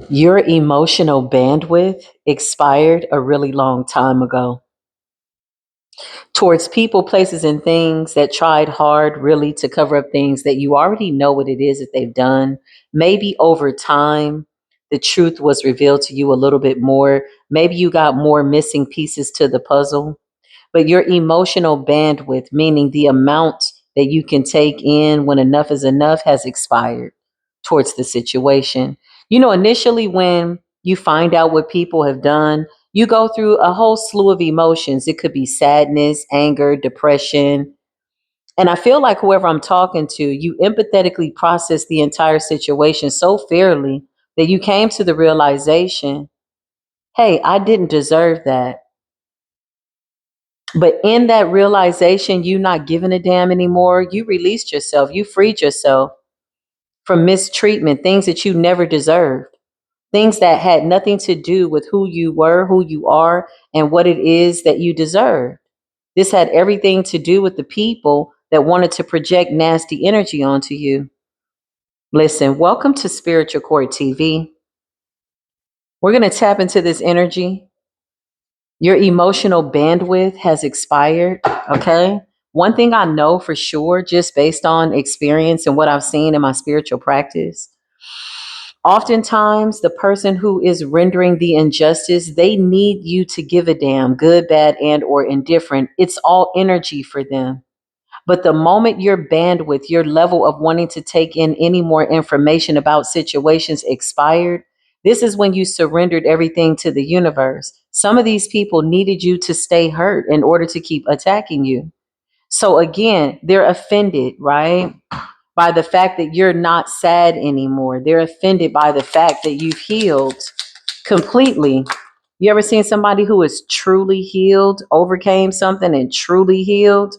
Your emotional bandwidth expired a really long time ago towards people, places, and things that tried hard really to cover up things that you already know what it is that they've done. Maybe over time, the truth was revealed to you a little bit more. Maybe you got more missing pieces to the puzzle. But your emotional bandwidth, meaning the amount that you can take in when enough is enough, has expired towards the situation. Initially, when you find out what people have done, you go through a whole slew of emotions. It could be sadness, anger, depression. And I feel like whoever I'm talking to, you empathetically process the entire situation so fairly that you came to the realization, hey, I didn't deserve that. But in that realization, you not giving a damn anymore, you released yourself, you freed yourself from mistreatment, things that you never deserved, things that had nothing to do with who you were, who you are, and what it is that you deserve. This had everything to do with the people that wanted to project nasty energy onto you. Listen, welcome to Spiritual Court TV. We're going to tap into this energy. Your emotional bandwidth has expired. Okay. One thing I know for sure, just based on experience and what I've seen in my spiritual practice, oftentimes the person who is rendering the injustice, they need you to give a damn, good, bad, and or indifferent. It's all energy for them. But the moment your bandwidth, your level of wanting to take in any more information about situations expired, this is when you surrendered everything to the universe. Some of these people needed you to stay hurt in order to keep attacking you. So again, they're offended, right? By the fact that you're not sad anymore. They're offended by the fact that you've healed completely. You ever seen somebody who is truly healed, overcame something and truly healed?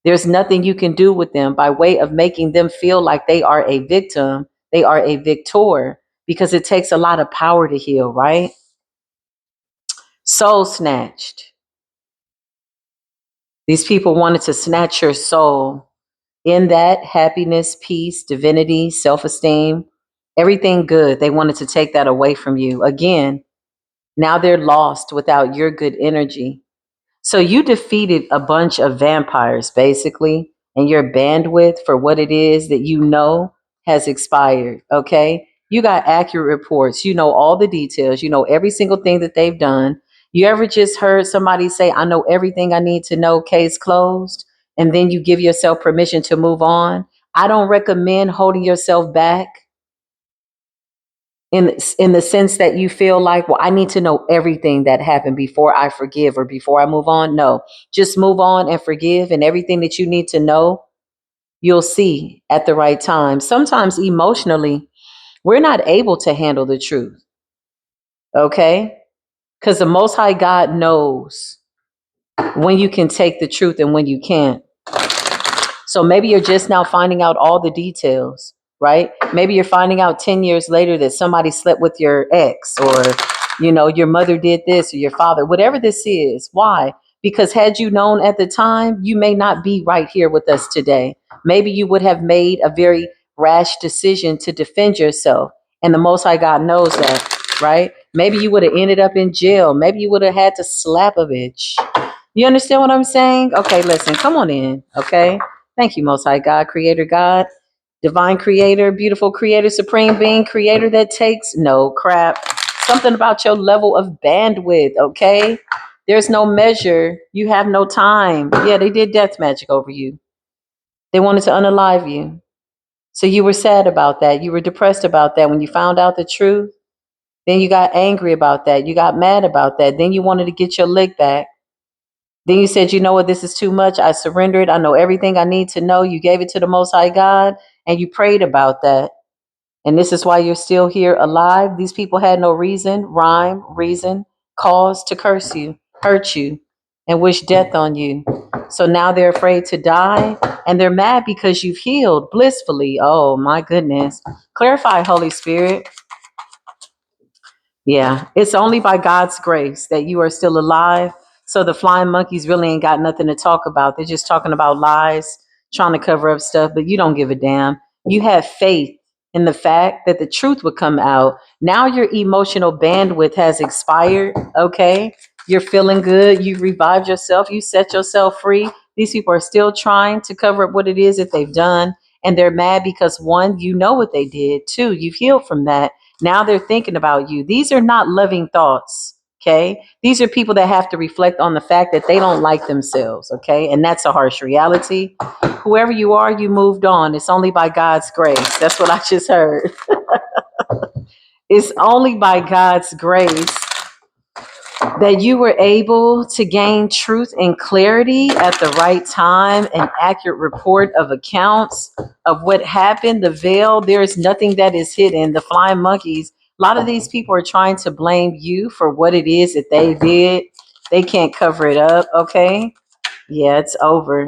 There's nothing you can do with them by way of making them feel like they are a victim, they are a victor, because it takes a lot of power to heal, right? Soul snatched. These people wanted to snatch your soul. In that, happiness, peace, divinity, self esteem, everything good, they wanted to take that away from you. Again, now they're lost without your good energy. So you defeated a bunch of vampires, basically, and your bandwidth for what it is that you know has expired. Okay. You got accurate reports. You know all the details. You know every single thing that they've done. You ever just heard somebody say, I know everything I need to know, case closed, and then you give yourself permission to move on? I don't recommend holding yourself back in the sense that you feel like, well, I need to know everything that happened before I forgive or before I move on. No, just move on and forgive, and everything that you need to know, you'll see at the right time. Sometimes emotionally, we're not able to handle the truth. Okay, because the Most High God knows when you can take the truth and when you can't. So maybe you're just now finding out all the details, right? Maybe you're finding out 10 years later that somebody slept with your ex, or, your mother did this, or your father, whatever this is. Why? Because had you known at the time, you may not be right here with us today. Maybe you would have made a very rash decision to defend yourself. And the Most High God knows that, right? Maybe you would have ended up in jail. Maybe you would have had to slap a bitch. You understand what I'm saying? Okay, listen, come on in. Okay. Thank you, Most High God, divine creator, beautiful creator, supreme being, creator that takes no crap. Something about your level of bandwidth, okay? There's no measure. You have no time. Yeah, they did death magic over you. They wanted to unalive you. So you were sad about that. You were depressed about that when you found out the truth. Then you got angry about that. You got mad about that. Then you wanted to get your lick back. Then you said, you know what, this is too much. I surrendered. I know everything I need to know. You gave it to the Most High God and you prayed about that. And this is why you're still here alive. These people had no reason, cause to curse you, hurt you, and wish death on you. So now they're afraid to die and they're mad because you've healed blissfully. Oh my goodness. Clarify, Holy Spirit. Yeah, it's only by God's grace that you are still alive. So the flying monkeys really ain't got nothing to talk about. They're just talking about lies, trying to cover up stuff, but you don't give a damn. You have faith in the fact that the truth would come out. Now your emotional bandwidth has expired. Okay. You're feeling good. You revived yourself. You set yourself free. These people are still trying to cover up what it is that they've done. And they're mad because one, you know what they did. Two, you've healed from that. Now they're thinking about you. These are not loving thoughts. Okay. These are people that have to reflect on the fact that they don't like themselves. Okay. And that's a harsh reality. Whoever you are, you moved on. It's only by God's grace. That's what I just heard. It's only by God's grace that you were able to gain truth and clarity at the right time, an accurate report of accounts of what happened, the veil. There is nothing that is hidden. The flying monkeys, a lot of these people are trying to blame you for what it is that they did. They can't cover it up, okay? Yeah, it's over.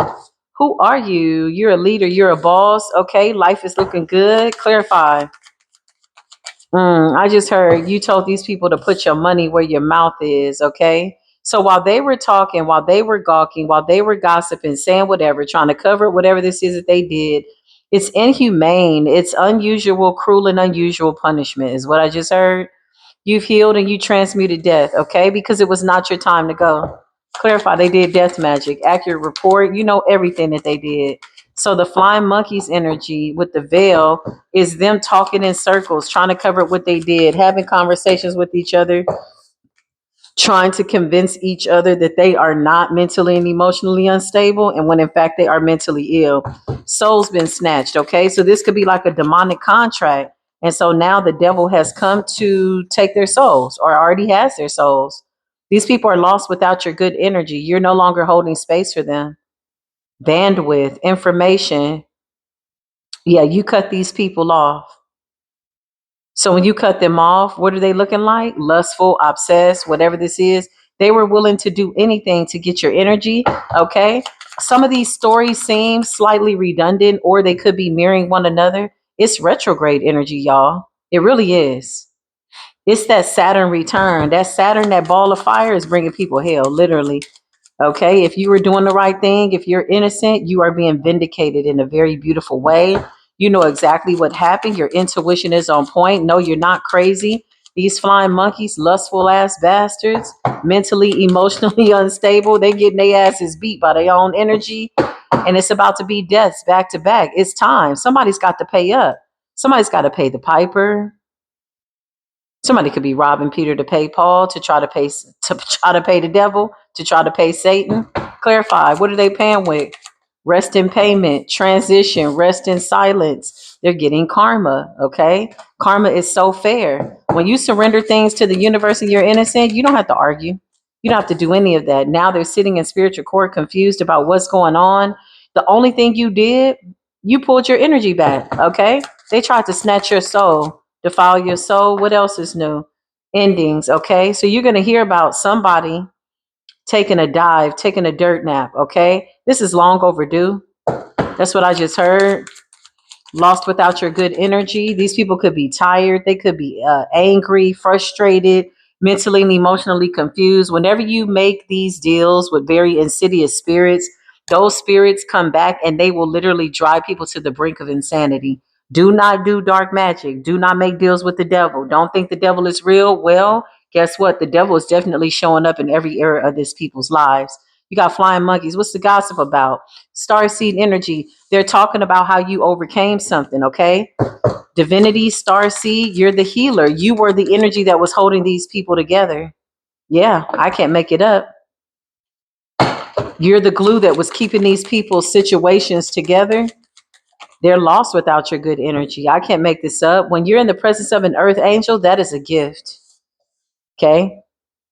Who are you? You're a leader. You're a boss. Okay, life is looking good. Clarify. I just heard you told these people to put your money where your mouth is. Okay. So while they were talking, while they were gawking, while they were gossiping, saying whatever, trying to cover whatever this is that they did, it's inhumane. It's unusual, cruel, and unusual punishment, is what I just heard. You've healed and you transmuted death, okay? Because it was not your time to go. Clarify, they did death magic. Accurate report, you know everything that they did. So the flying monkeys energy with the veil is them talking in circles, trying to cover up what they did, having conversations with each other, trying to convince each other that they are not mentally and emotionally unstable, and when in fact they are mentally ill. Soul's been snatched, okay? So this could be like a demonic contract. And so now the devil has come to take their souls, or already has their souls. These people are lost without your good energy. You're no longer holding space for them. Bandwidth, information. Yeah, you cut these people off. So when you cut them off, what are they looking like? Lustful, obsessed, whatever this is. They were willing to do anything to get your energy. Okay. Some of these stories seem slightly redundant, or they could be mirroring one another. It's retrograde energy, y'all. It really is. It's that Saturn return. That Saturn, that ball of fire is bringing people hell, literally. Okay, if you were doing the right thing, if you're innocent, you are being vindicated in a very beautiful way. You know exactly what happened. Your intuition is on point. No, you're not crazy. These flying monkeys, lustful ass bastards, mentally, emotionally unstable, they getting their asses beat by their own energy. And it's about to be deaths back to back. It's time. Somebody's got to pay up. Somebody's got to pay the piper. Somebody could be robbing Peter to pay Paul, to try to pay the devil, to try to pay Satan. Clarify, what are they paying with? Rest in payment, transition, rest in silence. They're getting karma, okay? Karma is so fair. When you surrender things to the universe and you're innocent, you don't have to argue. You don't have to do any of that. Now they're sitting in spiritual court confused about what's going on. The only thing you did, you pulled your energy back, okay? They tried to snatch your soul, defile your soul. What else is new? Endings, okay? So you're going to hear about somebody taking a dive, taking a dirt nap, okay? This is long overdue. That's what I just heard. Lost without your good energy. These people could be tired. They could be angry, frustrated, mentally and emotionally confused. Whenever you make these deals with very insidious spirits, those spirits come back and they will literally drive people to the brink of insanity. Do not do dark magic. Do not make deals with the devil. Don't think the devil is real. Well, guess what? The devil is definitely showing up in every area of these people's lives. You got flying monkeys. What's the gossip about? Starseed energy. They're talking about how you overcame something, okay? Divinity, starseed, you're the healer. You were the energy that was holding these people together. Yeah, I can't make it up. You're the glue that was keeping these people's situations together. They're lost without your good energy. I can't make this up. When you're in the presence of an earth angel, that is a gift. Okay?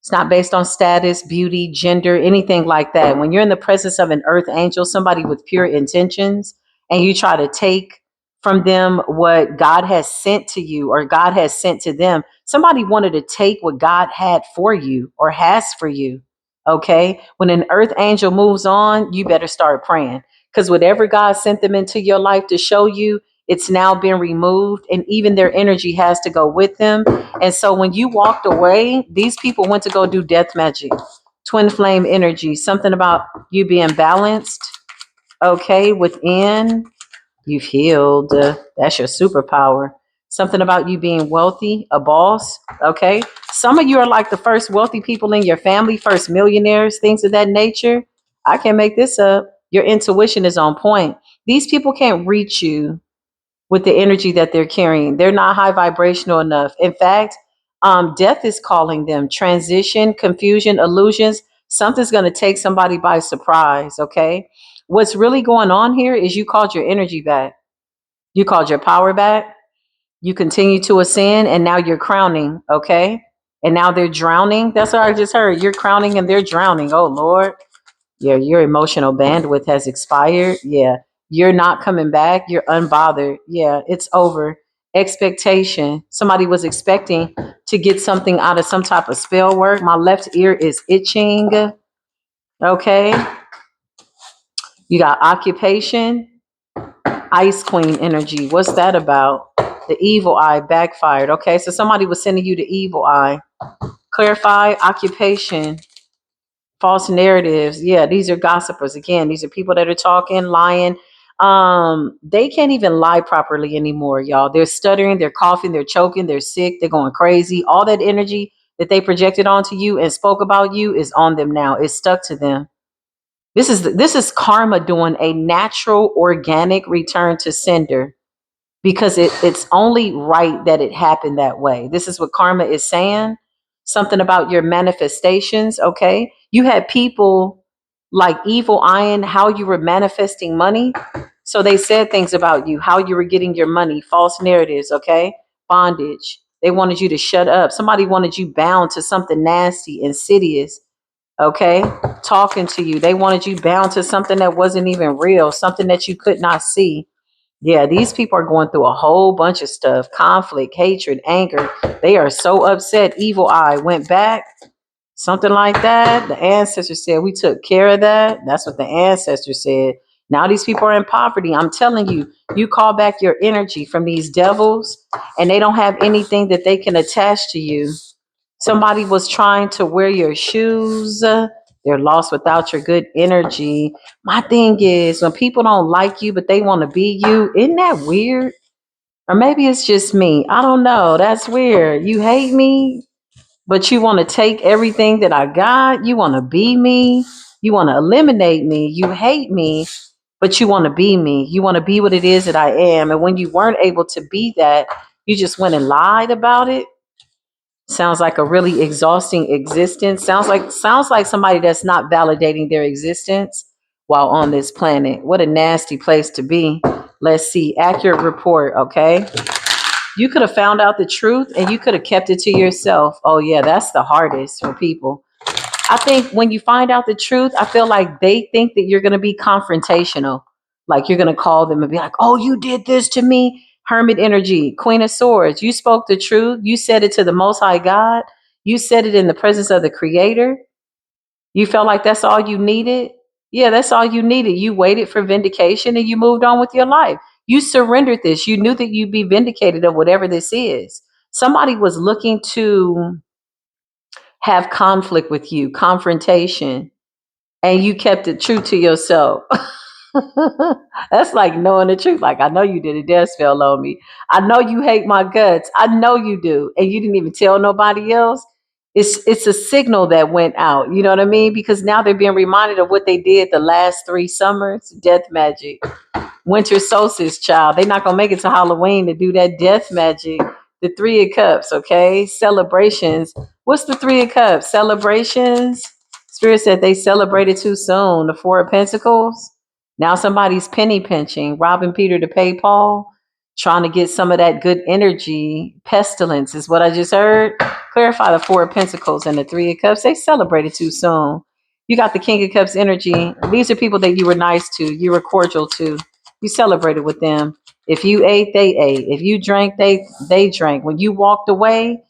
It's not based on status, beauty, gender, anything like that. When you're in the presence of an earth angel, somebody with pure intentions, and you try to take from them what God has sent to you or God has sent to them, somebody wanted to take what God had for you or has for you. Okay. When an earth angel moves on, you better start praying, because whatever God sent them into your life to show you, it's now been removed, and even their energy has to go with them. And so when you walked away, these people went to go do death magic, twin flame energy, something about you being balanced, okay, within. You've healed. That's your superpower. Something about you being wealthy, a boss. Okay. Some of you are like the first wealthy people in your family, first millionaires, things of that nature. I can't make this up. Your intuition is on point. These people can't reach you with the energy that they're carrying. They're not high vibrational enough. In fact, death is calling them. Transition, confusion, illusions. Something's going to take somebody by surprise. Okay. What's really going on here is you called your energy back. You called your power back. You continue to ascend, and now you're crowning. Okay. And now they're drowning. That's what I just heard. You're crowning and they're drowning. Oh, Lord. Yeah, your emotional bandwidth has expired. Yeah, you're not coming back. You're unbothered. Yeah, it's over. Expectation. Somebody was expecting to get something out of some type of spell work. My left ear is itching. Okay. You got occupation, ice queen energy. What's that about? The evil eye backfired. Okay, so somebody was sending you the evil eye. Clarify occupation. False narratives. Yeah, these are gossipers. Again, these are people that are talking, lying. They can't even lie properly anymore, y'all. They're stuttering, they're coughing, they're choking, they're sick, they're going crazy. All that energy that they projected onto you and spoke about you is on them now. It's stuck to them. This is karma doing a natural organic return to sender, because it's only right that it happened that way. This is what karma is saying. Something about your manifestations. Okay. You had people like evil eyeing how you were manifesting money. So they said things about you, how you were getting your money, false narratives. Okay. Bondage. They wanted you to shut up. Somebody wanted you bound to something nasty, insidious. Okay. Talking to you. They wanted you bound to something that wasn't even real, something that you could not see. Yeah, these people are going through a whole bunch of stuff: conflict, hatred, anger. They are so upset. Evil eye went back, something like that. The ancestors said, we took care of that. That's what the ancestors said. Now these people are in poverty. I'm telling you, you call back your energy from these devils, and they don't have anything that they can attach to you. Somebody was trying to wear your shoes. They're lost without your good energy. My thing is, when people don't like you, but they want to be you, isn't that weird? Or maybe it's just me. I don't know. That's weird. You hate me, but you want to take everything that I got. You want to be me. You want to eliminate me. You hate me, but you want to be me. You want to be what it is that I am. And when you weren't able to be that, you just went and lied about it. Sounds like a really exhausting existence. Sounds like somebody that's not validating their existence while on this planet. What a nasty place to be. Let's see. Accurate report. Okay. You could have found out the truth and you could have kept it to yourself. Oh yeah, that's the hardest for people. I think when you find out the truth, I feel like they think that you're going to be confrontational. Like you're going to call them and be like, oh, you did this to me. Hermit energy, Queen of Swords. You spoke the truth. You said it to the Most High God. You said it in the presence of the Creator. You felt like that's all you needed. Yeah, that's all you needed. You waited for vindication and you moved on with your life. You surrendered this. You knew that you'd be vindicated of whatever this is. Somebody was looking to have conflict with you, confrontation, and you kept it true to yourself. That's like knowing the truth. Like, I know you did a death spell on me. I know you hate my guts. I know you do. And you didn't even tell nobody else. It's a signal that went out. You know what I mean? Because now they're being reminded of what they did the last 3 summers. Death magic. Winter solstice, child. They're not gonna make it to Halloween to do that death magic. The Three of Cups, okay? Celebrations. What's the Three of Cups? Celebrations. Spirit said they celebrated too soon. The Four of Pentacles. Now somebody's penny pinching, robbing Peter to pay Paul, trying to get some of that good energy. Pestilence is what I just heard. Clarify the Four of Pentacles and the Three of Cups. They celebrated too soon. You got the King of Cups energy. These are people that you were nice to, you were cordial to. You celebrated with them. If you ate, they ate. If you drank, they drank. When you walked away,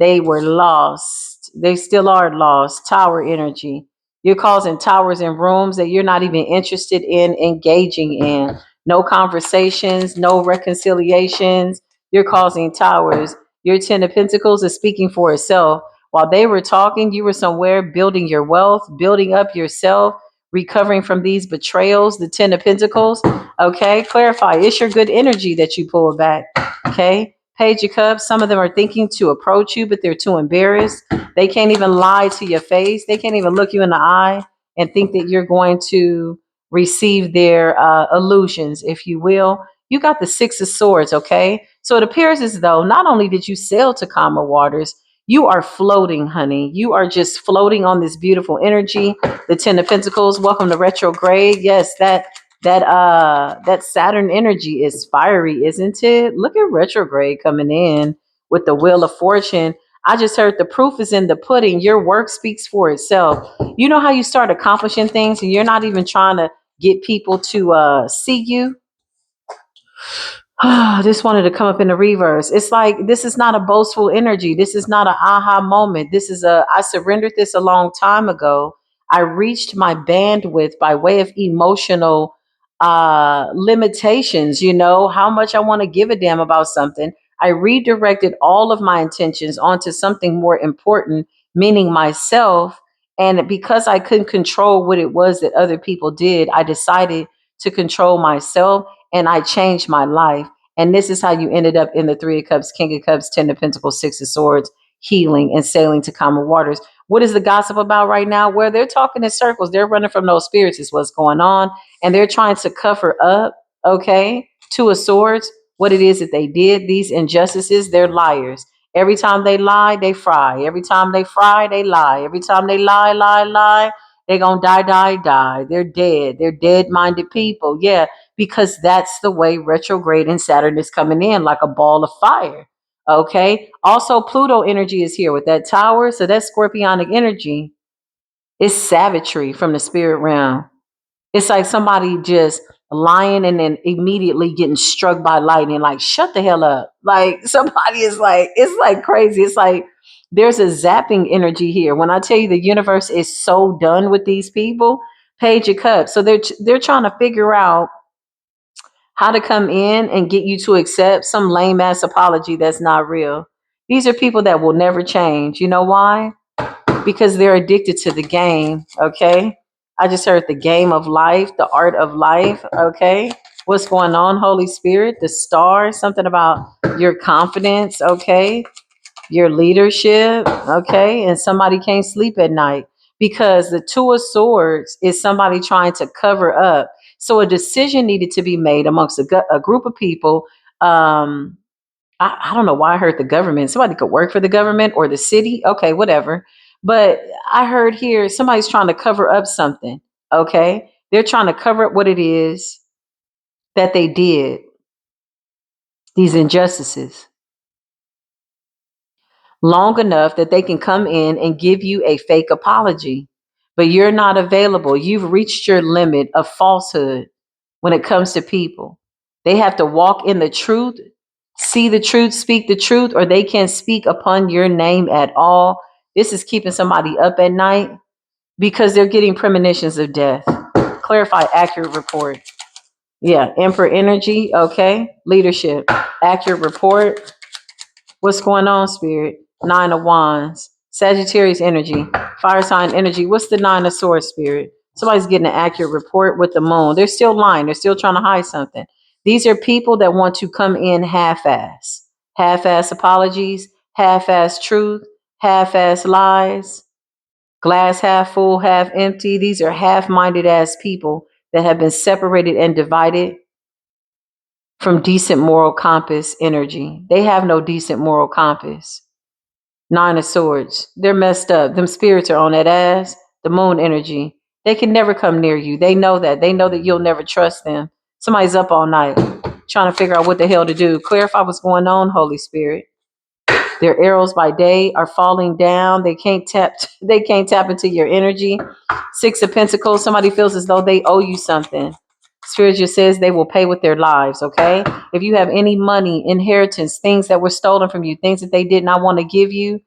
they were lost. They still are lost. Tower energy. You're causing towers in rooms that you're not even interested in engaging in. No conversations, no reconciliations. You're causing towers. Your Ten of Pentacles is speaking for itself. While they were talking, you were somewhere building your wealth, building up yourself, recovering from these betrayals. The Ten of Pentacles. Okay, clarify. It's your good energy that you pull back. Okay. Page of Cups, some of them are thinking to approach you, but they're too embarrassed. They can't even lie to your face. They can't even look you in the eye and think that you're going to receive their illusions, if you will. You got the Six of Swords, okay? So it appears as though not only did you sail to calmer waters, you are floating, honey. You are just floating on this beautiful energy. The Ten of Pentacles, welcome to retrograde. Yes, that Saturn energy is fiery, isn't it? Look at retrograde coming in with the Wheel of Fortune. I just heard the proof is in the pudding. Your work speaks for itself. You know how you start accomplishing things and you're not even trying to get people to see you? This wanted to come up in the reverse. It's like, this is not a boastful energy. This is not an aha moment. This is I surrendered this a long time ago. I reached my bandwidth by way of emotional limitations, how much I want to give a damn about something. I redirected all of my intentions onto something more important, meaning myself. And because I couldn't control what it was that other people did, I decided to control myself, and I changed my life. And this is how you ended up in the Three of Cups, King of Cups, Ten of Pentacles, Six of Swords, healing and sailing to calmer waters. What is the gossip about right now? Where they're talking in circles, they're running from those spirits is what's going on. And they're trying to cover up, okay, Two of Swords, what it is that they did, these injustices. They're liars. Every time they lie, they fry. Every time they fry, they lie. Every time they lie, they're going to die. They're dead. They're dead-minded people. Yeah, because that's the way retrograde and Saturn is coming in, like a ball of fire. Okay. Also, Pluto energy is here with that tower. So that scorpionic energy is savagery from the spirit realm. It's like somebody just lying and then immediately getting struck by lightning. Like, shut the hell up. Like, somebody is like, it's like crazy. It's like there's a zapping energy here. When I tell you the universe is so done with these people, Page of Cups. So they're trying to figure out how to come in and get you to accept some lame ass apology that's not real. These are people that will never change. You know why? Because they're addicted to the game. Okay. I just heard the game of life, the art of life. Okay. What's going on, Holy Spirit? The stars, something about your confidence. Okay. Your leadership. Okay. And somebody can't sleep at night because the Two of Swords is somebody trying to cover up. So a decision needed to be made amongst a group of people. I don't know why I heard the government. Somebody could work for the government or the city. Okay, whatever. But I heard here somebody's trying to cover up something. Okay. They're trying to cover up what it is that they did, these injustices, long enough that they can come in and give you a fake apology. But you're not available. You've reached your limit of falsehood when it comes to people. They have to walk in the truth, see the truth, speak the truth, or they can't speak upon your name at all. This is keeping somebody up at night because they're getting premonitions of death. Clarify, accurate report. Yeah, Emperor energy. Okay. Leadership, accurate report. What's going on, Spirit? Nine of Wands, Sagittarius energy, fire sign energy. What's the Nine of Swords, Spirit? Somebody's getting an accurate report with the moon. They're still lying. They're still trying to hide something. These are people that want to come in half-ass. Half-ass apologies, half-ass truth, half-ass lies, glass half full, half empty. These are half-minded ass people that have been separated and divided from decent moral compass energy. They have no decent moral compass. Nine of Swords. They're messed up. Them spirits are on that ass. The moon energy. They can never come near you. They know that. They know that you'll never trust them. Somebody's up all night trying to figure out what the hell to do. Clarify what's going on, Holy Spirit. Their arrows by day are falling down. They can't tap. They can't tap into your energy. Six of Pentacles. Somebody feels as though they owe you something. Spirit just says they will pay with their lives. Okay. If you have any money, inheritance, things that were stolen from you, things that they did not want to give you,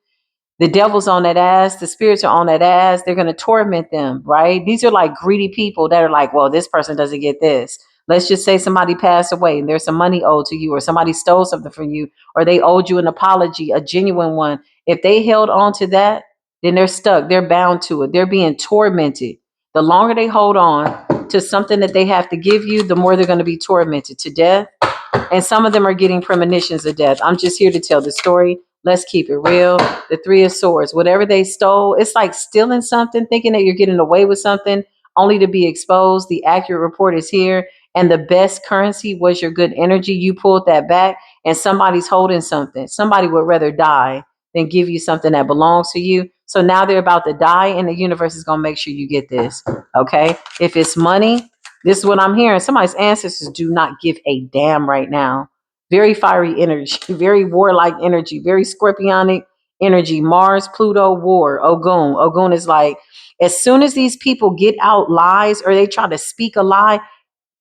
the devil's on that ass. The spirits are on that ass. They're going to torment them, right? These are like greedy people that are like, well, this person doesn't get this. Let's just say somebody passed away and there's some money owed to you, or somebody stole something from you, or they owed you an apology, a genuine one. If they held on to that, then they're stuck. They're bound to it. They're being tormented. The longer they hold on to something that they have to give you, the more they're going to be tormented to death. And some of them are getting premonitions of death. I'm just here to tell the story. Let's keep it real. The Three of Swords, whatever they stole, it's like stealing something, thinking that you're getting away with something, only to be exposed. The accurate report is here. And the best currency was your good energy. You pulled that back, and somebody's holding something. Somebody would rather die than give you something that belongs to you. So now they're about to die, and the universe is going to make sure you get this. Okay. If it's money, this is what I'm hearing. Somebody's ancestors do not give a damn right now. Very fiery energy, very warlike energy, very scorpionic energy. Mars, Pluto, war, Ogun. Ogun is like, as soon as these people get out lies or they try to speak a lie,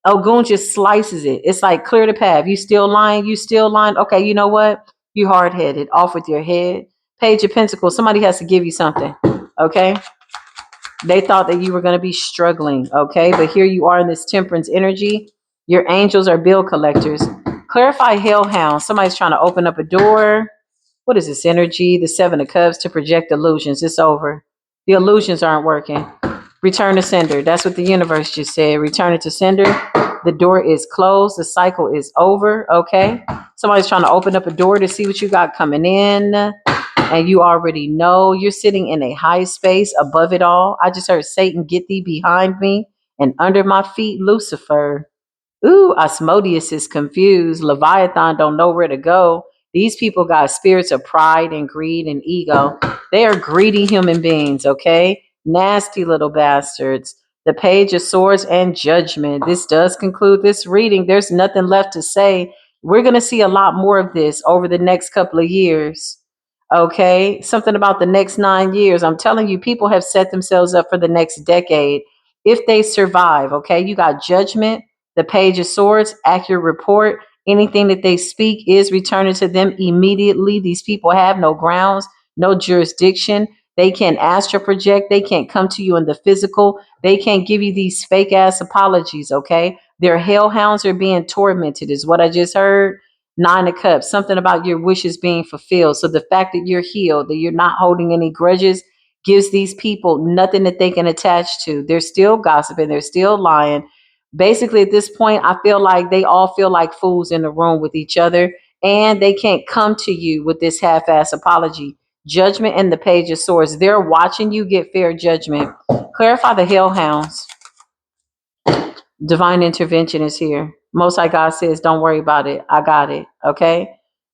Ogun just slices it. It's like clear the path. You still lying? You still lying? Okay, you know what? You hard headed. Off with your head. Page of Pentacles. Somebody has to give you something. Okay. They thought that you were going to be struggling. Okay. But here you are in this temperance energy. Your angels are bill collectors. Clarify hellhound. Somebody's trying to open up a door. What is this energy? The Seven of Cups to project illusions. It's over. The illusions aren't working. Return to sender. That's what the universe just said. Return it to sender. The door is closed. The cycle is over. Okay. Somebody's trying to open up a door to see what you got coming in. And you already know you're sitting in a high space above it all. I just heard Satan, get thee behind me, and under my feet, Lucifer. Ooh, Asmodeus is confused. Leviathan don't know where to go. These people got spirits of pride and greed and ego. They are greedy human beings, okay? Nasty little bastards. The Page of Swords and Judgment. This does conclude this reading. There's nothing left to say. We're going to see a lot more of this over the next couple of years. Okay? Something about the next 9 years. I'm telling you, people have set themselves up for the next decade if they survive, okay? You got Judgment, the Page of Swords, accurate report. Anything that they speak is returning to them immediately. These people have no grounds, no jurisdiction. They can't astral project. They can't come to you in the physical. They can't give you these fake ass apologies, okay? Their hellhounds are being tormented, is what I just heard. Nine of Cups, something about your wishes being fulfilled. So the fact that you're healed, that you're not holding any grudges, gives these people nothing that they can attach to. They're still gossiping. They're still lying. Basically, at this point, I feel like they all feel like fools in the room with each other, and they can't come to you with this half-ass apology. Judgment and the Page of Swords. They're watching you get fair judgment. Clarify the hellhounds. Divine intervention is here. Most High God says, don't worry about it. I got it. Okay.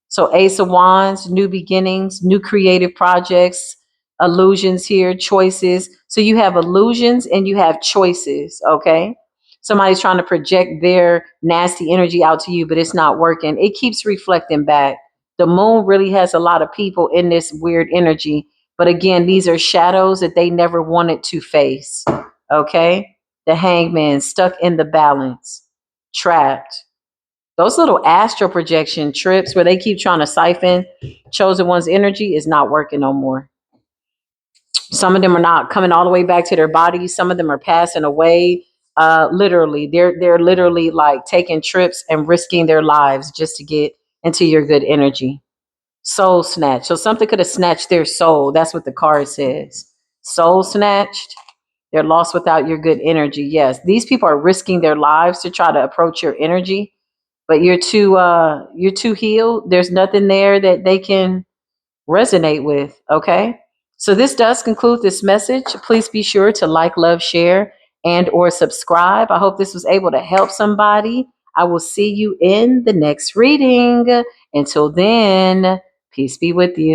So Ace of Wands, new beginnings, new creative projects, illusions here, choices. So you have illusions and you have choices. Okay. Somebody's trying to project their nasty energy out to you, but it's not working. It keeps reflecting back. The moon really has a lot of people in this weird energy. But again, these are shadows that they never wanted to face. Okay. The Hangman, stuck in the balance, trapped. Those little astral projection trips where they keep trying to siphon chosen one's energy is not working no more. Some of them are not coming all the way back to their bodies. Some of them are passing away. Literally, they're literally like taking trips and risking their lives just to get into your good energy. Soul snatch. So something could have snatched their soul. That's what the card says. Soul snatched. They're lost without your good energy. Yes, these people are risking their lives to try to approach your energy, but you're too healed. There's nothing there that they can resonate with. Okay. So this does conclude this message. Please be sure to like, love, share, and or subscribe. I hope this was able to help somebody. I will see you in the next reading. Until then, peace be with you.